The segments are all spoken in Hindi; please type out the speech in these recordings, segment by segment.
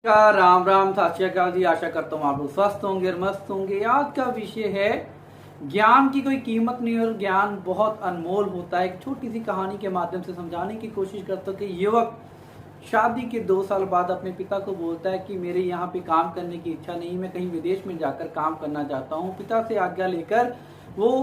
राम राम सत श्री अकाल जी। आशा करता हूँ आप लोग स्वस्थ होंगे और मस्त होंगे। आज का विषय है ज्ञान की कोई कीमत नहीं और ज्ञान बहुत अनमोल होता है। एक छोटी सी कहानी के माध्यम से समझाने की कोशिश करता हूँ कि युवक शादी के 2 साल बाद अपने पिता को बोलता है कि मेरे यहाँ पे काम करने की इच्छा नहीं, मैं कहीं विदेश में जाकर काम करना चाहता हूँ। पिता से आज्ञा लेकर वो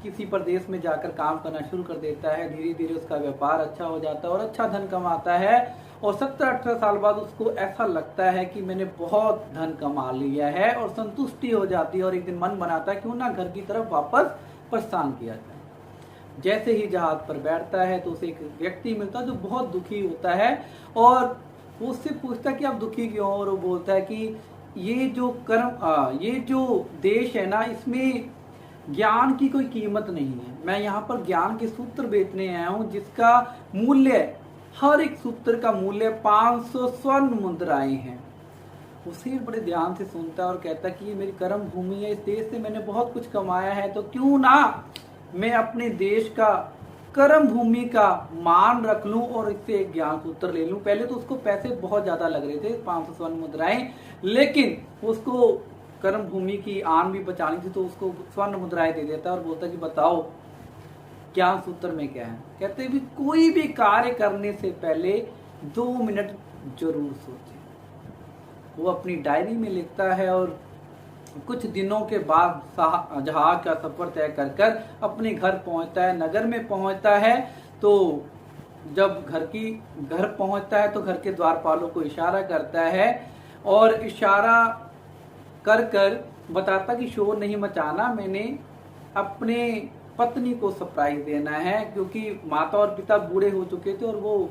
किसी प्रदेश में जाकर काम करना शुरू कर देता है। धीरे धीरे उसका व्यापार अच्छा हो जाता है और अच्छा धन कमाता है। और 17-18 साल बाद उसको ऐसा लगता है कि मैंने बहुत धन कमा लिया है और संतुष्टि हो जाती है। और एक दिन मन बनाता है क्यों ना घर की तरफ वापस प्रस्थान किया जाए। जैसे ही जहाज पर बैठता है तो उसे एक व्यक्ति मिलता है जो बहुत दुखी होता है और वो उससे पूछता है कि आप दुखी क्यों हो। और वो बोलता है कि ये जो देश है ना, इसमें ज्ञान की कोई कीमत नहीं है। मैं यहाँ पर ज्ञान के सूत्र बेचने आया हूँ जिसका मूल्य, हर एक सूत्र का मूल्य 500 स्वर्ण मुद्राएं हैं। उसे बड़े ध्यान से सुनता है और कहता है कि ये मेरी कर्म भूमि है, इस देश से मैंने बहुत कुछ कमाया है, तो क्यों ना मैं अपने देश का कर्म भूमि का मान रख लूं और इससे एक ज्ञान सूत्र ले लूं। पहले तो उसको पैसे बहुत ज्यादा लग रहे थे, 500 स्वर्ण मुद्राएं, लेकिन उसको कर्म भूमि की आन भी बचानी थी तो उसको स्वर्ण मुद्राएं दे देता और बोलता कि बताओ ज्ञान सूत्र में क्या है। कहते भी कोई भी कार्य करने से पहले 2 मिनट जरूर सोचे। वो अपनी डायरी में लिखता है और कुछ दिनों के बाद जहाज का सफर तय कर अपने घर पहुंचता है। नगर में पहुंचता है तो जब घर पहुंचता है तो घर के द्वारपालों को इशारा करता है और इशारा कर बताता कि शोर नहीं मचाना, मैंने अपने पत्नी को सरप्राइज देना है, क्योंकि माता और पिता बूढ़े हो चुके थे और वो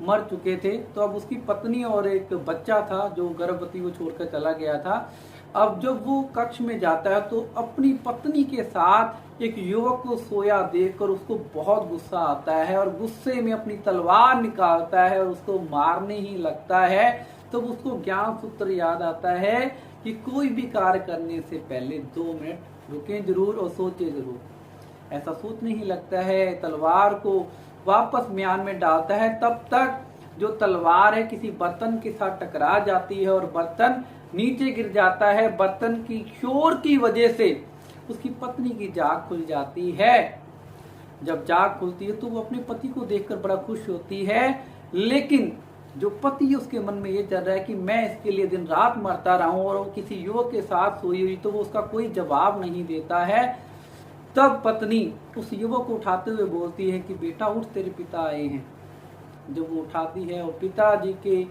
मर चुके थे। तो अब उसकी पत्नी और एक बच्चा था जो गर्भवती वो छोड़कर चला गया था। अब जब वो कक्ष में जाता है तो अपनी पत्नी के साथ एक युवक को सोया देखकर उसको बहुत गुस्सा आता है और गुस्से में अपनी तलवार निकालता है और उसको मारने ही लगता है। तो उसको ज्ञान सूत्र याद आता है कि कोई भी कार्य करने से पहले 2 मिनट रुकें जरूर और सोचे जरूर। ऐसा सोचने ही लगता है, तलवार को वापस म्यान में डालता है। तब तक जो तलवार है किसी बर्तन के साथ टकरा जाती है और बर्तन नीचे गिर जाता है। बर्तन की शोर की वजह से उसकी पत्नी की जाग खुल जाती है। जब जाग खुलती है तो वो अपने पति को देखकर बड़ा खुश होती है, लेकिन जो पति है उसके मन में ये चल रहा है कि मैं इसके लिए दिन रात मरता रहा हूं और वो किसी युवक के साथ सोई हुई, तो वो उसका कोई जवाब नहीं देता है। तब पत्नी उस युवक को उठाते हुए बोलती है कि बेटा उठ, तेरे पिता आए हैं। जब वो उठाती है और पिताजी के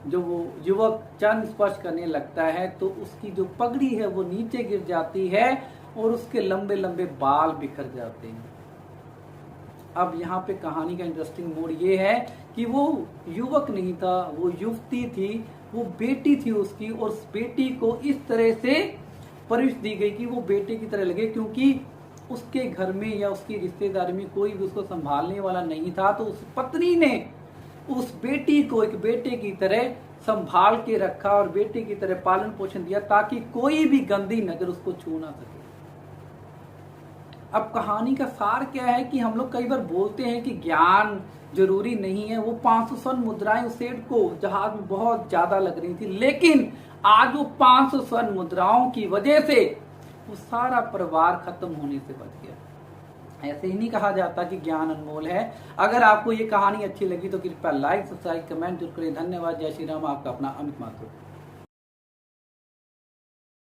जो वो युवक चरण स्पर्श करने लगता है तो उसकी जो पगड़ी है वो नीचे गिर जाती है और उसके लंबे लंबे बाल बिखर जाते हैं। अब यहाँ पे कहानी का इंटरेस्टिंग मोड़ ये है कि वो युवक नहीं था, वो युवती थी, वो बेटी थी उसकी। और उस बेटी को इस तरह से परवरिश दी गई कि वो बेटे की तरह लगे, क्योंकि उसके घर में या उसकी रिश्तेदारी में कोई भी उसको संभालने वाला नहीं था। तो उस पत्नी ने उस बेटी को एक बेटे की तरह संभाल के रखा और बेटे की तरह पालन पोषण दिया ताकि कोई भी गंदी नजर उसको छू ना सके। अब कहानी का सार क्या है कि हम लोग कई बार बोलते हैं कि ज्ञान जरूरी नहीं है। वो 500 स्वर्ण मुद्राएं उस सेठ को जहाज में बहुत ज्यादा लग रही थी, लेकिन आज वो 500 स्वर्ण मुद्राओं की वजह से वो सारा परिवार खत्म होने से बच गया। ऐसे ही नहीं कहा जाता कि ज्ञान अनमोल है। अगर आपको ये कहानी अच्छी लगी तो कृपया लाइक, सब्सक्राइब, कमेंट जरूर करें। धन्यवाद। जय श्री राम। आपका अपना अमित माथुर।